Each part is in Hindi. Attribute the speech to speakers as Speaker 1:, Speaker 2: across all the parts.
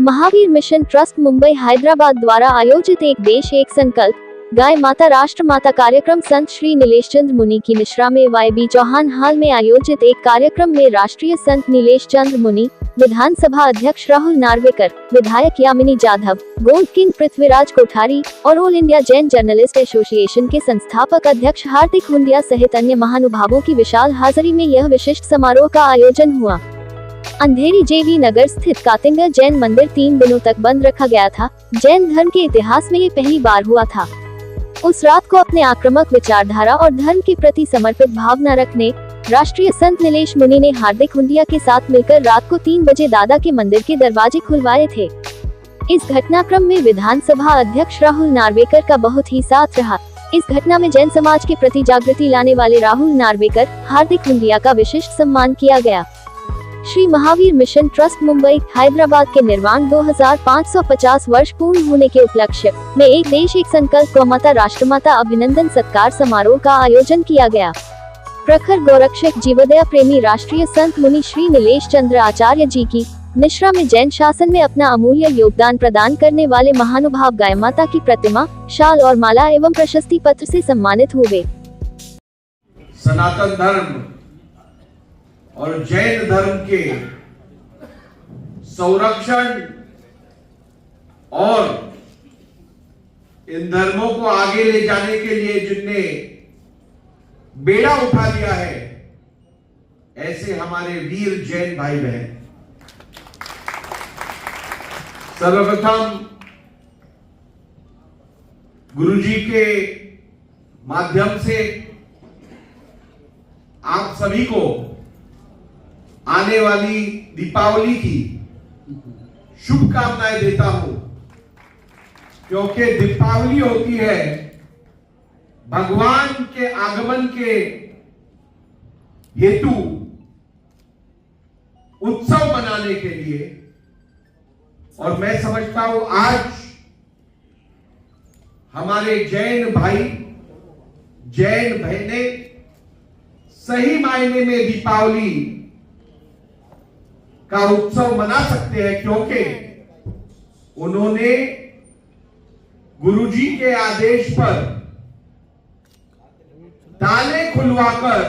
Speaker 1: महावीर मिशन ट्रस्ट मुंबई हैदराबाद द्वारा आयोजित एक देश एक संकल्प गाय माता राष्ट्र माता कार्यक्रम संत श्री नीलेश चंद्र मुनि की मिश्रा में YB चौहान हाल में आयोजित एक कार्यक्रम में राष्ट्रीय संत नीलेश चंद्र मुनि, विधानसभा अध्यक्ष राहुल नार्वेकर, विधायक यामिनी जाधव, गोल्ड किंग पृथ्वीराज कोठारी और all India Jain journalist association के संस्थापक अध्यक्ष हार्दिक हुंडिया सहित अन्य महानुभावों की विशाल हाजिरी में यह विशिष्ट समारोह का आयोजन हुआ। अंधेरी JV नगर स्थित कातिंगर जैन मंदिर 3 दिनों तक बंद रखा गया था। जैन धर्म के इतिहास में ये पहली बार हुआ था। उस रात को अपने आक्रामक विचारधारा और धर्म के प्रति समर्पित भावना रखने राष्ट्रीय संत नीलेश मुनि ने हार्दिक हुंडिया के साथ मिलकर रात को 3 बजे दादा के मंदिर के दरवाजे खुलवाए थे। इस घटनाक्रम में विधानसभा अध्यक्ष राहुल नार्वेकर का बहुत ही साथ रहा। इस घटना में जैन समाज के प्रति जागृति लाने वाले राहुल नार्वेकर, हार्दिक हुंडिया का विशिष्ट सम्मान किया गया। श्री महावीर मिशन ट्रस्ट मुंबई हैदराबाद के निर्माण 2550 वर्ष पूर्ण होने के उपलक्ष्य में एक देश एक संकल्प गौमाता राष्ट्रमाता अभिनंदन सत्कार समारोह का आयोजन किया गया। प्रखर गौरक्षक जीवदया प्रेमी राष्ट्रीय संत मुनि श्री नीलेश चंद्र आचार्य जी की मिश्रा में जैन शासन में अपना अमूल्य योगदान प्रदान करने वाले महानुभाव गाय माता की प्रतिमा, शाल और माला एवं प्रशस्ति पत्र से सम्मानित हुए।
Speaker 2: सनातन धर्म और जैन धर्म के संरक्षण और इन धर्मों को आगे ले जाने के लिए जिनने बेड़ा उठा लिया है, ऐसे हमारे वीर जैन भाई बहन, सर्वप्रथम गुरुजी के माध्यम से आप सभी को आने वाली दीपावली की शुभकामनाएं देता हूं, क्योंकि दीपावली होती है भगवान के आगमन के हेतु उत्सव मनाने के लिए। और मैं समझता हूं आज हमारे जैन भाई, जैन बहनें सही मायने में दीपावली का उत्सव मना सकते हैं, क्योंकि उन्होंने गुरुजी के आदेश पर ताले खुलवाकर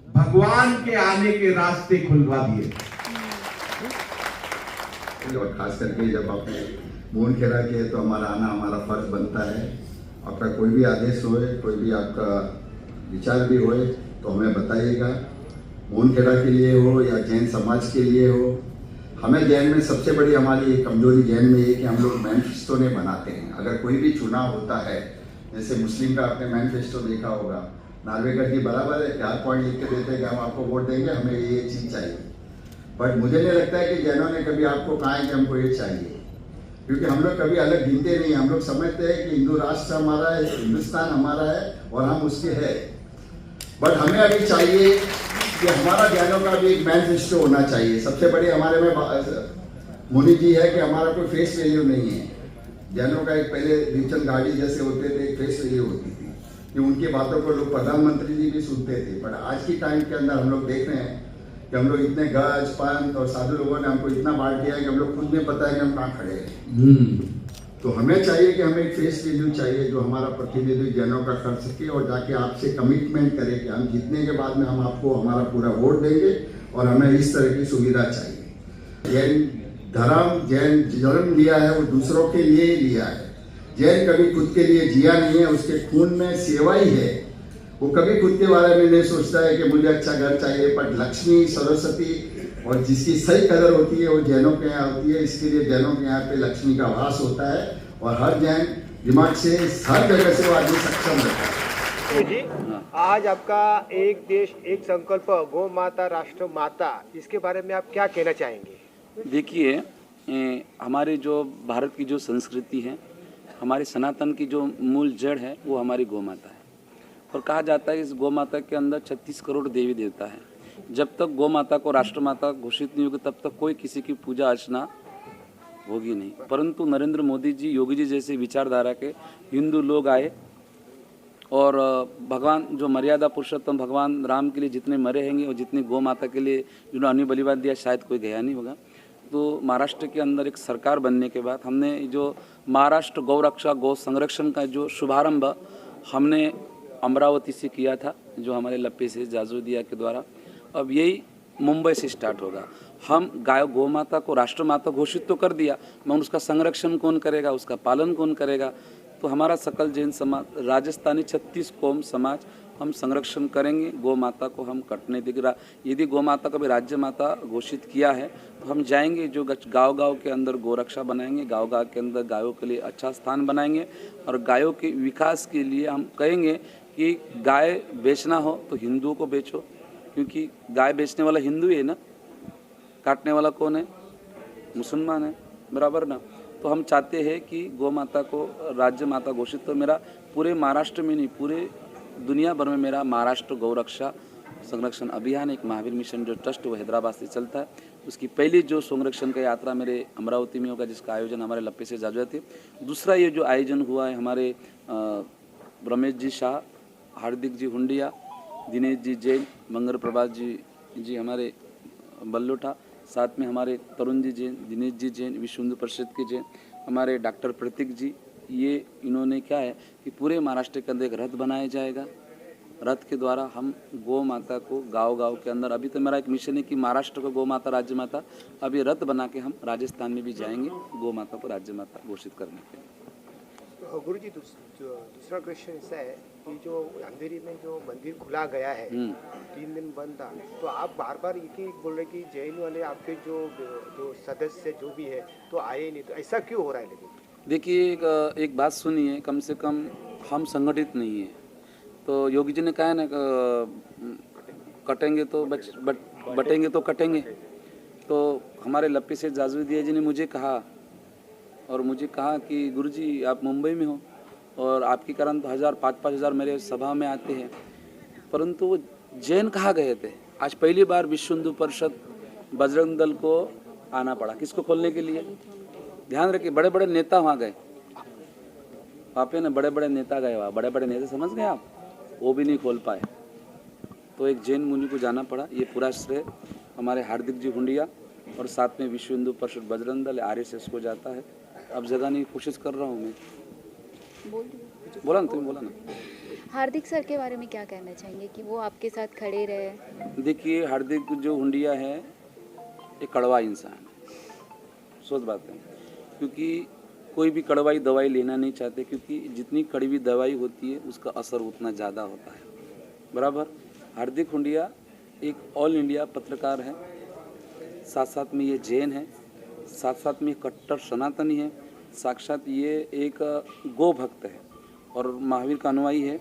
Speaker 2: भगवान के आने के रास्ते खुलवा दिए।
Speaker 3: और खास करके जब आपने मोहन खेड़ा किए तो हमारा आना हमारा फर्ज बनता है। आपका कोई भी आदेश होए, कोई भी आपका विचार भी होए तो हमें बताइएगा। मोहन खेड़ा के लिए हो या जैन समाज के लिए हो, हमें जैन में सबसे बड़ी हमारी कमजोरी जैन में ये कि हम लोग मैनिफेस्टो नहीं बनाते हैं। अगर कोई भी चुनाव होता है, जैसे मुस्लिम का आपने मैनिफेस्टो देखा होगा, नार्वेकर जी बराबर है 4 पॉइंट लिख के देते हैं कि हम आपको वोट देंगे, हमें ये चीज़ चाहिए। बट मुझे नहीं लगता है कि जैनों ने कभी आपको कहा है कि हमको ये चाहिए, क्योंकि हम लोग कभी अलग गिनते नहीं। हम लोग समझते हैं कि हिंदू राष्ट्र हमारा है, हिंदुस्तान हमारा है और हम उसके हैं। बट हमें अभी चाहिए कि हमारा जैनों का भी एक मैनिफेस्टो होना चाहिए। सबसे बड़ी हमारे में मुनि जी है कि हमारा कोई फेस वैल्यू नहीं है। जैनों का एक पहले रिचल गाड़ी जैसे होते थे, एक फेस वैल्यू होती थी कि उनकी बातों को लोग प्रधानमंत्री जी भी सुनते थे। बट आज की टाइम के अंदर हम लोग देख रहे हैं कि हम लोग इतने गज पंथ और साधु लोगों ने हमको इतना बांट दिया है कि हम लोग खुद में पता है कि हम कहाँ खड़े हैं। तो हमें चाहिए कि हमें एक फेस वैल्यू चाहिए जो हमारा प्रतिनिधि जैनों का कर सके और जाके आपसे कमिटमेंट करे कि हम जीतने के बाद में हम आपको हमारा पूरा वोट देंगे और हमें इस तरह की सुविधा चाहिए। जैन धर्म, जैन जन्म लिया है वो दूसरों के लिए ही लिया है। जैन कभी खुद के लिए जिया नहीं है, उसके खून में सेवा ही है। वो कभी खुद के बारे में नहीं सोचता है कि मुझे अच्छा घर चाहिए। पर लक्ष्मी, सरस्वती और जिसकी सही कदर होती है वो जैनों के यहाँ होती है। इसके लिए जैनों के यहाँ पे लक्ष्मी का वास होता है और हर जैन दिमाग से हर जगह से वो आदमी सक्षम रहता है।
Speaker 4: जी, आज आपका एक देश एक संकल्प गौ माता राष्ट्र माता, इसके बारे में आप क्या कहना चाहेंगे?
Speaker 5: देखिए, हमारे जो भारत की जो संस्कृति है, हमारे सनातन की जो मूल जड़ है वो हमारी गौ माता है। और कहा जाता है इस गौ माता के अंदर 36 करोड़ देवी देवता है। जब तक गौ माता को राष्ट्रमाता घोषित नहीं होगी तब तक कोई किसी की पूजा अर्चना होगी नहीं। परंतु नरेंद्र मोदी जी, योगी जी जैसे विचारधारा के हिंदू लोग आए और भगवान जो मर्यादा पुरुषोत्तम भगवान राम के लिए जितने मरे हैंगे और जितने गौ माता के लिए जिन्होंने अन्य बलिदान दिया, शायद कोई गया नहीं होगा। तो महाराष्ट्र के अंदर एक सरकार बनने के बाद हमने जो महाराष्ट्र गौ रक्षा गौ संरक्षण का जो शुभारंभ हमने अमरावती से किया था, जो हमारे लप्पी से जाजूदिया के द्वारा, अब यही मुंबई से स्टार्ट होगा। हम गाय गौ माता को राष्ट्रमाता घोषित तो कर दिया, मगर उसका संरक्षण कौन करेगा, उसका पालन कौन करेगा? तो हमारा सकल जैन समाज, राजस्थानी 36 कौम समाज हम संरक्षण करेंगे। गौ माता को हम कटने देंगे। यदि गौ माता को भी राज्य माता घोषित किया है तो हम जाएंगे, जो गांव-गांव के अंदर गौ रक्षा बनाएंगे, गांव-गांव के अंदर गायों के लिए अच्छा स्थान बनाएंगे और गायों के विकास के लिए हम कहेंगे कि गाय बेचना हो तो हिंदुओं को बेचो, क्योंकि गाय बेचने वाला हिंदू ही है ना, काटने वाला कौन है? मुसलमान है, बराबर ना। तो हम चाहते हैं कि गौ माता को राज्य माता घोषित, तो मेरा पूरे महाराष्ट्र में नहीं, पूरे दुनिया भर में मेरा महाराष्ट्र गौ रक्षा संरक्षण अभियान, एक महावीर मिशन जो ट्रस्ट वो हैदराबाद से चलता है, उसकी पहली जो संरक्षण का यात्रा मेरे अमरावती में होगा, जिसका आयोजन हमारे लप्पे से जाजुआ थे। दूसरा ये जो आयोजन हुआ है हमारे रमेश जी शाह, हार्दिक जी हुंडिया, दिनेश जी जैन, मंगर प्रभात जी हमारे बल्लोठा, साथ में हमारे तरुण जी जैन, दिनेश जी जैन, विश्व हिंदू परिषद के जैन, हमारे डॉक्टर प्रतीक जी, ये इन्होंने क्या है कि पूरे महाराष्ट्र के अंदर एक रथ बनाया जाएगा। रथ के द्वारा हम गौ माता को गांव-गांव के अंदर, अभी तो मेरा एक मिशन है कि महाराष्ट्र को गौ माता राज्य माता, अभी रथ बना के हम राजस्थान में भी जाएंगे गौ माता को राज्य माता घोषित करने के लिए।
Speaker 4: गुरु जी, दूसरा क्वेश्चन ऐसा है कि जो अंधेरी में जो मंदिर खुला गया है 3 दिन बंद था, तो आप बार बार एक बोल रहे कि जैन वाले आपके जो सदस्य जो भी है तो आए नहीं, तो ऐसा क्यों हो रहा है? लेकिन
Speaker 5: देखिए, एक बात सुनिए, कम से कम हम संगठित नहीं है, तो योगी जी ने कहा है ना, कटेंगे तो बटेंगे तो कटेंगे। तो हमारे लप्पी से जाजूदिया जी ने मुझे कहा कि गुरुजी आप मुंबई में हो और आपके कारण तो 5,000 हजार मेरे सभा में आते हैं, परंतु वो जैन कहाँ गए थे? आज पहली बार विश्व हिंदू परिषद बजरंग दल को आना पड़ा, किसको खोलने के लिए? ध्यान रखिए, बड़े बड़े नेता वहाँ गए, वहाँ पे ना बड़े बड़े नेता गए, वहाँ बड़े बड़े नेता समझ गए आप, वो भी नहीं खोल पाए। तो एक जैन मुनि को जाना पड़ा। ये पूरा श्रेय हमारे हार्दिक जी हुंडिया और साथ में विश्व हिंदू परिषद बजरंग दल RSS को जाता है। अब जगाने की कोशिश कर रहा हूँ मैं। बोला ना, तुम बोला ना।
Speaker 6: हार्दिक सर के बारे में क्या कहना चाहेंगे कि वो आपके साथ खड़े रहे?
Speaker 5: देखिए, हार्दिक जो हुंडिया है एक कड़वा इंसान है, सोच बात है, क्योंकि कोई भी कड़वाई दवाई लेना नहीं चाहते, क्योंकि जितनी कड़वी दवाई होती है उसका असर उतना ज़्यादा होता है, बराबर। हार्दिक हुंडिया एक ऑल इंडिया पत्रकार है, साथ साथ में ये जैन है, साथ साथ में कट्टर सनातनी है, साक्षात ये एक गौ भक्त है और महावीर का अनुयायी है।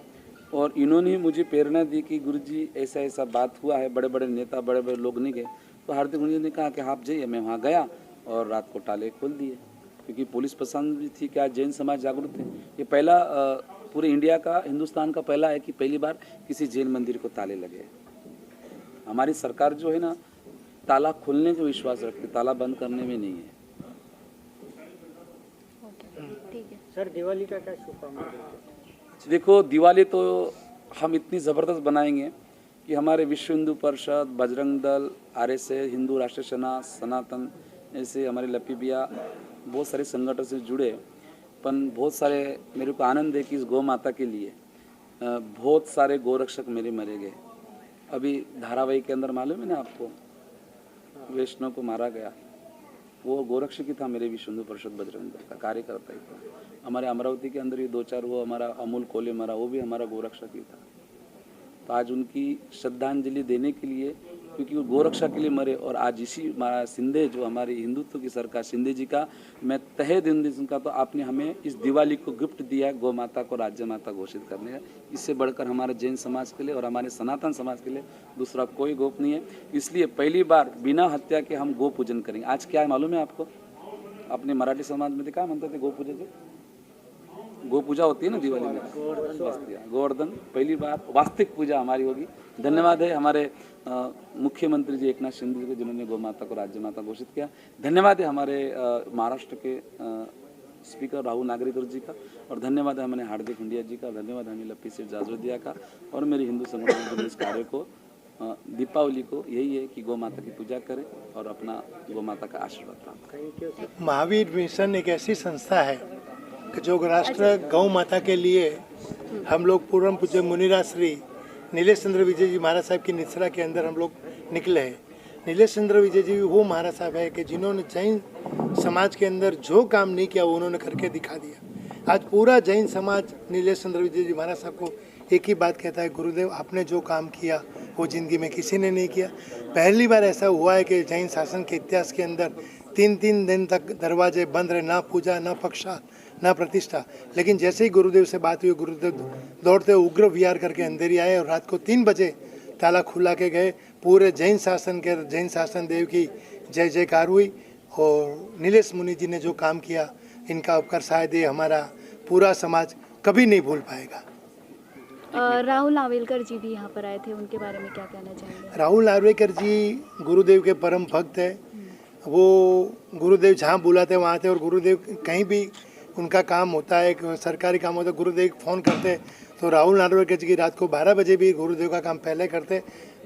Speaker 5: और इन्होंने मुझे प्रेरणा दी कि गुरुजी ऐसा ऐसा बात हुआ है, बड़े बड़े नेता बड़े बड़े लोग नहीं गए। तो हार्दिक हुंडिया ने कहा कि आप जाइए। मैं वहाँ गया और रात को ताले खोल दिए, क्योंकि पुलिस पसंद भी थी कि आज जैन समाज जागरूक थे। ये पहला पूरे इंडिया का, हिंदुस्तान का पहला है कि पहली बार किसी जैन मंदिर को ताले लगे। हमारी सरकार जो है ना, ताला खोलने का विश्वास रखती, ताला बंद करने में नहीं है।
Speaker 6: ठीक है
Speaker 4: सर, दिवाली का क्या शुभकामना?
Speaker 5: देखो, दिवाली तो हम इतनी ज़बरदस्त बनाएंगे कि हमारे विश्व हिंदू परिषद, बजरंग दल, RSS, हिंदू राष्ट्रीय सेना, सनातन, ऐसे हमारे लप्पी भैया बहुत सारे संगठन से जुड़े। पण बहुत सारे, मेरे को आनंद है कि इस गौ माता के लिए बहुत सारे गोरक्षक मेरे मरे गए। अभी धारावाहिक के अंदर मालूम है ना आपको, वैष्णव को मारा गया, वो गोरक्षक ही था, मेरे विश्व हिंदू परिषद बजरंग दल का कार्यकर्ता ही था। हमारे अमरावती के अंदर ये 2-4 वो हमारा अमूल कोले मरा, वो भी हमारा गोरक्षक ही था। तो आज उनकी श्रद्धांजलि देने के लिए, क्योंकि वो गोरक्षा के लिए मरे, और आज इसी शिंदे जो हमारी हिंदुत्व की सरकार, शिंदे जी का मैं तहे दिन का, तो आपने हमें इस दिवाली को गिफ्ट दिया है गौ माता को राज्य माता घोषित करने का। इससे बढ़कर हमारे जैन समाज के लिए और हमारे सनातन समाज के लिए दूसरा कोई गोप नहीं है। इसलिए पहली बार बिना हत्या के हम गो पूजन करेंगे। आज क्या है मालूम है आपको? अपने मराठी समाज में क्या म्हणतात ते गो पूजा से? गो पूजा होती है ना दिवाली में, गोवर्धन, पहली बार वास्तविक पूजा हमारी होगी। धन्यवाद है हमारे मुख्यमंत्री जी एकनाथ शिंदे जी को, जिन्होंने गौ माता को राज्य माता घोषित किया। धन्यवाद है हमारे महाराष्ट्र के स्पीकर राहुल नागरीकर जी का, और धन्यवाद है हमारे हार्दिक हुंडिया जी का, धन्यवाद हमें लप्पी से जाजूदिया का, और मेरे हिंदू संगठन ने इस कार्य को दीपावली को यही है कि गौ माता की पूजा करें और अपना गौ माता का आशीर्वाद प्राप्त करें।
Speaker 7: महावीर मिशन एक ऐसी संस्था है कि जो राष्ट्र गौ माता के लिए हम लोग पूर्व पूज्य मुनिराज श्री नीलेश चंद्र विजय जी महाराज साहब की निश्रा के अंदर हम लोग निकले हैं। नीलेश चंद्र विजय जी वो महाराज साहब है कि जिन्होंने जैन समाज के अंदर जो काम नहीं किया वो उन्होंने करके दिखा दिया। आज पूरा जैन समाज नीलेश चंद्र विजय जी महाराज साहब को एक ही बात कहता है, गुरुदेव आपने जो काम किया वो जिंदगी में किसी ने नहीं किया। पहली बार ऐसा हुआ है कि जैन शासन के इतिहास के अंदर 3 दिन तक दरवाजे बंद रहे, ना पूजा ना पक्षा ना प्रतिष्ठा। लेकिन जैसे ही गुरुदेव से बात हुई, गुरुदेव दौड़ते उग्र विहार करके अंधेरी आए और रात को 3 बजे ताला खुला के गए। पूरे जैन शासन देव की जय जयकार हुई और नीलेश मुनि जी ने जो काम किया इनका उपकार शायद ये हमारा पूरा समाज कभी नहीं भूल पाएगा।
Speaker 6: राहुल नावेलकर जी भी यहाँ पर आए थे, उनके बारे में क्या कहना चाहेंगे?
Speaker 7: राहुल नावेलकर जी गुरुदेव के परम भक्त है। वो गुरुदेव जहाँ बुलाते वहाँ थे और गुरुदेव कहीं भी उनका काम होता है, सरकारी काम होता है, गुरुदेव फ़ोन करते तो राहुल नावेलकर जी की रात को 12 बजे भी गुरुदेव का काम पहले करते।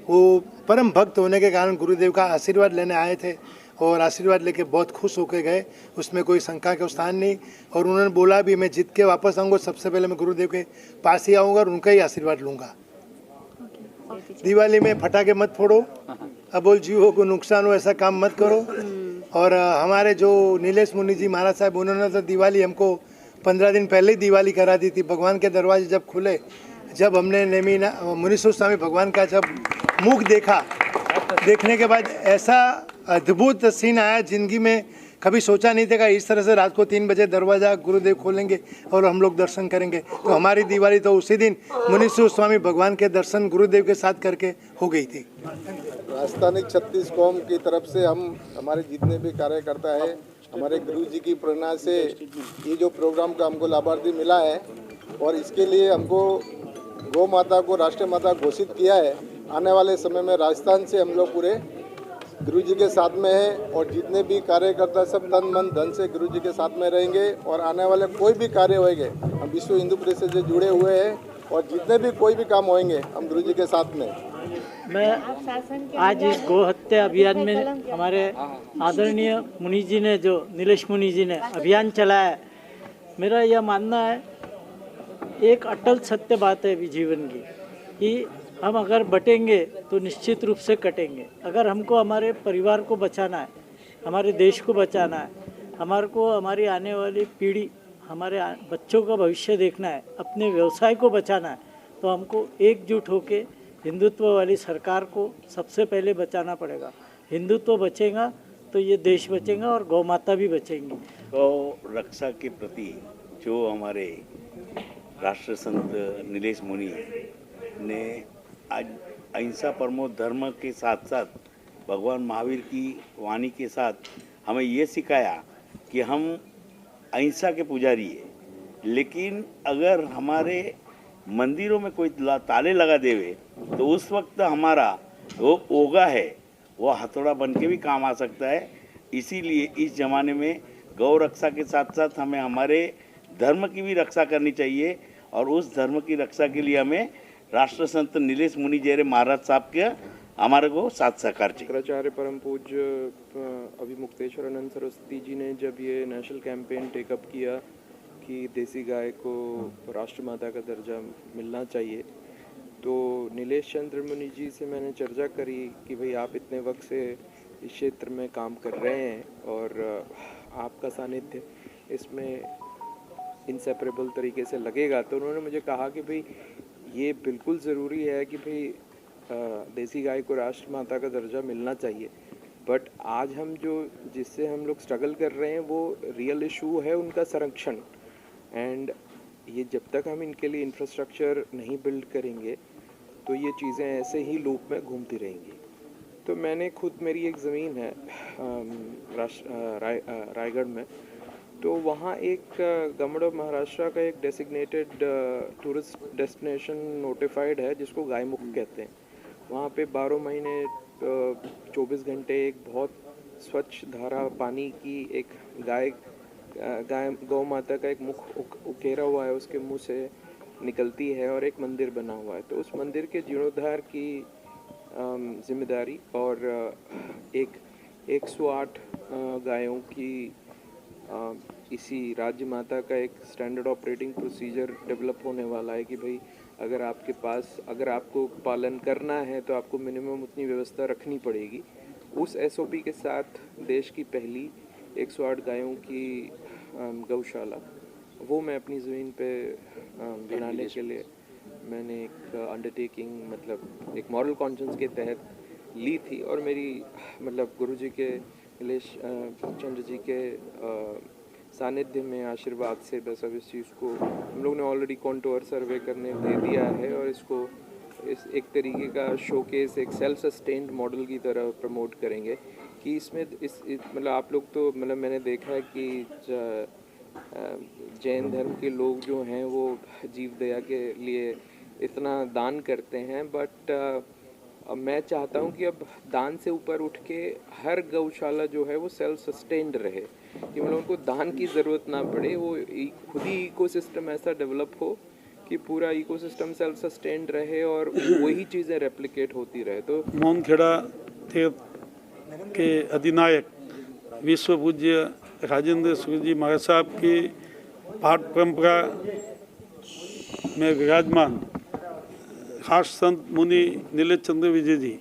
Speaker 7: वो परम भक्त होने के कारण गुरुदेव का आशीर्वाद लेने आए थे और आशीर्वाद लेके बहुत खुश होकर गए, उसमें कोई शंका का स्थान नहीं। और उन्होंने बोला भी मैं जीत के वापस आऊँगा, सबसे पहले मैं गुरुदेव के पास ही आऊँगा और उनका ही आशीर्वाद लूँगा। दिवाली में फटाके मत फोड़ो, अबोल जीवों को नुकसान हो ऐसा काम मत करो। और हमारे जो नीलेश मुनि जी महाराज साहब उन्होंने तो दिवाली हमको 15 दिन पहले ही दिवाली करा दी थी। भगवान के दरवाजे जब खुले, जब हमने नेमिना मुनीश्वर स्वामी भगवान का जब मुख देखा, देखने के बाद ऐसा अद्भुत सीन आया, जिंदगी में कभी सोचा नहीं था कि इस तरह से रात को 3 बजे दरवाज़ा गुरुदेव खोलेंगे और हम लोग दर्शन करेंगे। तो हमारी दिवाली तो उसी दिन मुनीश्वर स्वामी भगवान के दर्शन गुरुदेव के साथ करके हो गई थी।
Speaker 8: राजस्थानी 36 कौम की तरफ से हम हमारे जितने भी कार्यकर्ता है, हमारे गुरु जी की प्रेरणा से ये जो प्रोग्राम का हमको लाभार्थी मिला है और इसके लिए हमको गौ माता को राष्ट्रीय माता घोषित किया है। आने वाले समय में राजस्थान से हम लोग पूरे गुरु जी के साथ में हैं और जितने भी कार्यकर्ता सब तन मन धन से गुरु जी के साथ में रहेंगे और आने वाले कोई भी कार्य होंगे हम विश्व हिंदू परिषद से जुड़े हुए हैं और जितने भी कोई भी काम होंगे हम गुरु जी के साथ में।
Speaker 9: मैं आज इस गौ हत्या अभियान में हमारे आदरणीय मुनि जी ने, जो नीलेश मुनि जी ने अभियान चलाया है, मेरा यह मानना है एक अटल सत्य बात है जीवन की कि हम अगर बटेंगे तो निश्चित रूप से कटेंगे। अगर हमको हमारे परिवार को बचाना है, हमारे देश को बचाना है, हमारे को हमारी आने वाली पीढ़ी, हमारे बच्चों का भविष्य देखना है, अपने व्यवसाय को बचाना है, तो हमको एकजुट होके हिंदुत्व वाली सरकार को सबसे पहले बचाना पड़ेगा। हिंदुत्व बचेगा तो ये देश बचेगा और गौ माता भी बचेंगी।
Speaker 10: गौ रक्षा के प्रति जो हमारे राष्ट्र संत नीलेश मुनि ने आज अहिंसा परमो धर्म के साथ साथ भगवान महावीर की वाणी के साथ हमें ये सिखाया कि हम अहिंसा के पुजारी है, लेकिन अगर हमारे मंदिरों में कोई ताले लगा देवे तो उस वक्त हमारा वो ओगा है वो हथौड़ा बन के भी काम आ सकता है। इसीलिए इस ज़माने में गौ रक्षा के साथ साथ हमें हमारे धर्म की भी रक्षा करनी चाहिए और उस धर्म की रक्षा के लिए हमें राष्ट्र संत नीलेश मुनि जैसे महाराज साहब के हमारे को साथ सहकार चाहिए।
Speaker 11: शंकराचार्य परम पूज्य अभिमुक्तेश्वर सरस्वती जी ने जब ये नेशनल कैंपेन टेकअप किया कि देसी गाय को राष्ट्रमाता का दर्जा मिलना चाहिए, तो नीलेश चंद्र मुनि जी से मैंने चर्चा करी कि भाई आप इतने वक्त से इस क्षेत्र में काम कर रहे हैं और आपका सानिध्य इसमें इंसेपरेबल तरीके से लगेगा। तो उन्होंने मुझे कहा कि भाई ये बिल्कुल ज़रूरी है कि भाई देसी गाय को राष्ट्रमाता का दर्जा मिलना चाहिए, बट आज हम जिससे हम लोग स्ट्रगल कर रहे हैं वो रियल इशू है उनका संरक्षण। एंड ये जब तक हम इनके लिए इंफ्रास्ट्रक्चर नहीं बिल्ड करेंगे तो ये चीज़ें ऐसे ही लूप में घूमती रहेंगी। तो मैंने खुद, मेरी एक ज़मीन है रायगढ़ में, तो वहाँ एक गवर्नमेंट ऑफ महाराष्ट्र का एक डेसिग्नेटेड टूरिस्ट डेस्टिनेशन नोटिफाइड है जिसको गायमुख कहते हैं। वहाँ पे 12 महीने 24 घंटे एक बहुत स्वच्छ धारा पानी की एक गौ माता का एक मुख उकेरा हुआ है, उसके मुंह से निकलती है और एक मंदिर बना हुआ है। तो उस मंदिर के जीर्णोद्धार की जिम्मेदारी और एक 108 गायों की इसी राज्य माता का एक स्टैंडर्ड ऑपरेटिंग प्रोसीजर डेवलप होने वाला है कि भाई अगर आपके पास अगर आपको पालन करना है तो आपको मिनिमम उतनी व्यवस्था रखनी पड़ेगी। उस SOP के साथ देश की पहली 108 गायों की गौशाला वो मैं अपनी ज़मीन पे बनाने के लिए मैंने एक अंडरटेकिंग मतलब एक मॉरल कॉन्शियंस के तहत ली थी और मेरी मतलब गुरुजी के नीलेश चंद्र जी के सानिध्य में आशीर्वाद से बस अब इस चीज़ को हम लोग ने ऑलरेडी कॉन्टोर सर्वे करने दे दिया है और इसको इस एक तरीके का शोकेस एक सेल्फ सस्टेन्ड मॉडल की तरह प्रमोट करेंगे कि इसमें मतलब आप लोग तो मतलब मैंने देखा है कि जैन धर्म के लोग जो हैं वो जीव दया के लिए इतना दान करते हैं, बट मैं चाहता हूँ कि अब दान से ऊपर उठ के हर गौशाला जो है वो सेल्फ सस्टेन्ड रहे कि मतलब उनको दान की ज़रूरत ना पड़े, वो खुद ही इकोसिस्टम ऐसा डेवलप हो कि पूरा इकोसिस्टम सेल्फ सस्टेन्ड रहे और वही चीज़ें रेप्लिकेट होती रहे। तो
Speaker 12: मोहनखेड़ा तीर्थ के अधिनायक विश्व पूज्य राजेंद्र सूर्य जी महाराज साहब की पाठ परंपरा में विराजमान खास संत मुनि नीलेश चंद्र विजय जी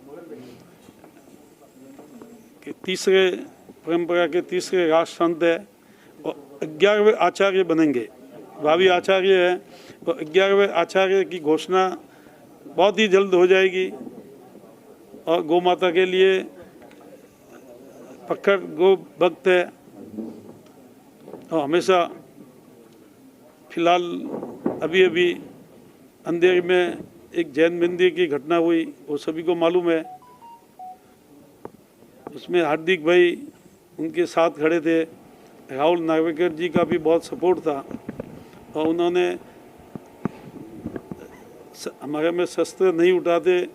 Speaker 12: के तीसरे परंपरा के तीसरे राष्ट्र संत है और 11वें आचार्य बनेंगे। भावी आचार्य है और 11वें आचार्य की घोषणा बहुत ही जल्द हो जाएगी और गौ माता के लिए प्रखर गो भक्त है और हमेशा फिलहाल अभी अंधेरी में एक जैन मंदिर की घटना हुई वो सभी को मालूम है, उसमें हार्दिक भाई उनके साथ खड़े थे, राहुल नार्वेकर जी का भी बहुत सपोर्ट था और उन्होंने हमारे में शस्त्र नहीं उठाते,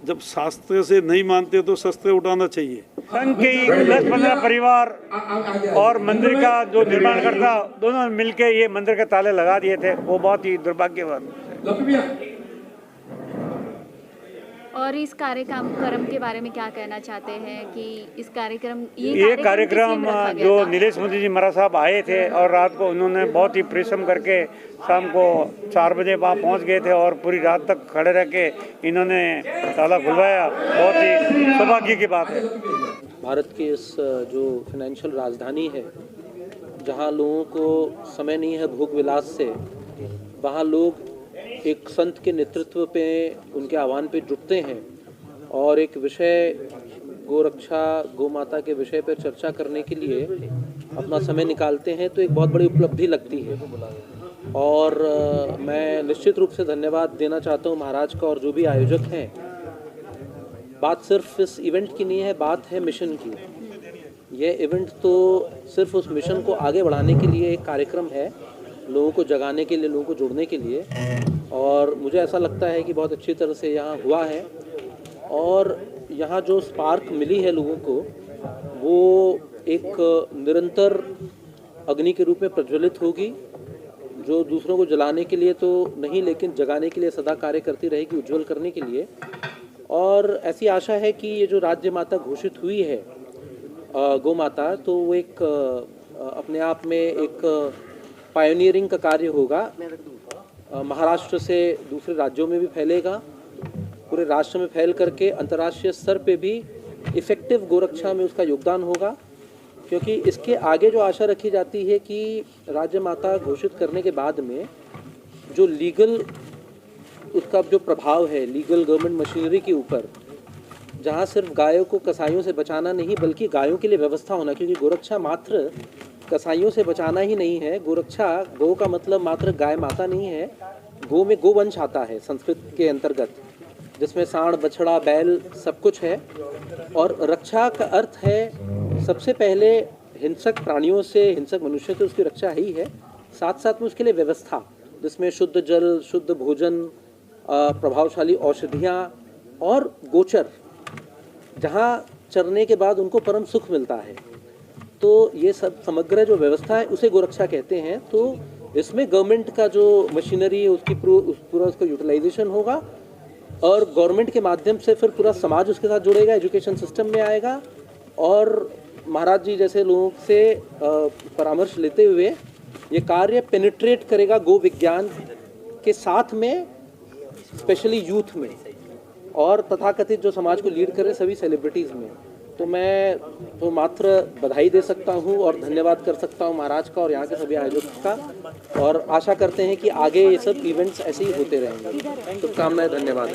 Speaker 12: जब शास्त्र से नहीं मानते तो शस्त्र उठाना चाहिए।
Speaker 13: संघ के 10-15 परिवार और मंदिर का जो निर्माणकर्ता दोनों मिलकर ये मंदिर के ताले लगा दिए थे, वो बहुत ही दुर्भाग्यपूर्ण।
Speaker 6: और इस कार्यक्रम के बारे में क्या कहना चाहते हैं कि इस कार्यक्रम
Speaker 13: ये कार्यक्रम जो नीलेश मुनि जी महाराज साहब आए थे और रात को उन्होंने बहुत ही परिश्रम करके शाम को 4 बजे वहाँ पहुँच गए थे और पूरी रात तक खड़े रह के इन्होंने ताला खुलवाया, बहुत ही सौभाग्य की बात है।
Speaker 14: भारत की इस जो फाइनेंशियल राजधानी है, जहाँ लोगों को समय नहीं है भोग विलास से, वहाँ लोग एक संत के नेतृत्व पे उनके आह्वान पे जुटते हैं और एक विषय गोरक्षा गौ माता के विषय पर चर्चा करने के लिए अपना समय निकालते हैं, तो एक बहुत बड़ी उपलब्धि लगती है। और मैं निश्चित रूप से धन्यवाद देना चाहता हूँ महाराज का और जो भी आयोजक हैं। बात सिर्फ इस इवेंट की नहीं है, बात है मिशन की। यह इवेंट तो सिर्फ उस मिशन को आगे बढ़ाने के लिए एक कार्यक्रम है, लोगों को जगाने के लिए, लोगों को जोड़ने के लिए, और मुझे ऐसा लगता है कि बहुत अच्छी तरह से यहाँ हुआ है। और यहाँ जो स्पार्क मिली है लोगों को, वो एक निरंतर अग्नि के रूप में प्रज्वलित होगी, जो दूसरों को जलाने के लिए तो नहीं लेकिन जगाने के लिए सदा कार्य करती रहेगी, उज्जवल करने के लिए। और ऐसी आशा है कि ये जो राज्य माता घोषित हुई है गौ माता, तो वो एक अपने आप में एक पायोनियरिंग का कार्य होगा। महाराष्ट्र से दूसरे राज्यों में भी फैलेगा, पूरे राष्ट्र में फैल करके अंतर्राष्ट्रीय स्तर पे भी इफ़ेक्टिव गोरक्षा में उसका योगदान होगा। क्योंकि इसके आगे जो आशा रखी जाती है कि राज्य माता घोषित करने के बाद में जो लीगल उसका जो प्रभाव है लीगल गवर्नमेंट मशीनरी के ऊपर, जहाँ सिर्फ गायों को कसाईयों से बचाना नहीं बल्कि गायों के लिए व्यवस्था होना, क्योंकि गोरक्षा मात्र कसाईयों से बचाना ही नहीं है। गोरक्षा, गौ का मतलब मात्र गाय माता नहीं है, गौ में गोवंश आता है संस्कृत के अंतर्गत, जिसमें सांड बछड़ा बैल सब कुछ है। और रक्षा का अर्थ है सबसे पहले हिंसक प्राणियों से, हिंसक मनुष्य से उसकी रक्षा ही है, साथ साथ में उसके लिए व्यवस्था, जिसमें शुद्ध जल, शुद्ध भोजन, प्रभावशाली औषधियाँ और गोचर, जहाँ चरने के बाद उनको परम सुख मिलता है। तो ये सब समग्र जो व्यवस्था है उसे गोरक्षा कहते हैं। तो इसमें गवर्नमेंट का जो मशीनरी है उसकी पूरा उसका यूटिलाइजेशन होगा और गवर्नमेंट के माध्यम से फिर पूरा समाज उसके साथ जुड़ेगा, एजुकेशन सिस्टम में आएगा और महाराज जी जैसे लोगों से परामर्श लेते हुए ये कार्य पेनिट्रेट करेगा गो विज्ञान के साथ में, स्पेशली यूथ में और तथाकथित जो समाज को लीड कर रहे सभी सेलिब्रिटीज़ में। तो मैं तो मात्र बधाई दे सकता हूँ और धन्यवाद कर सकता हूँ महाराज का और यहाँ के सभी आयोजकों का, और आशा करते हैं कि आगे ये सब इवेंट्स ऐसे ही होते रहेंगे। शुभकामनाएं, धन्यवाद।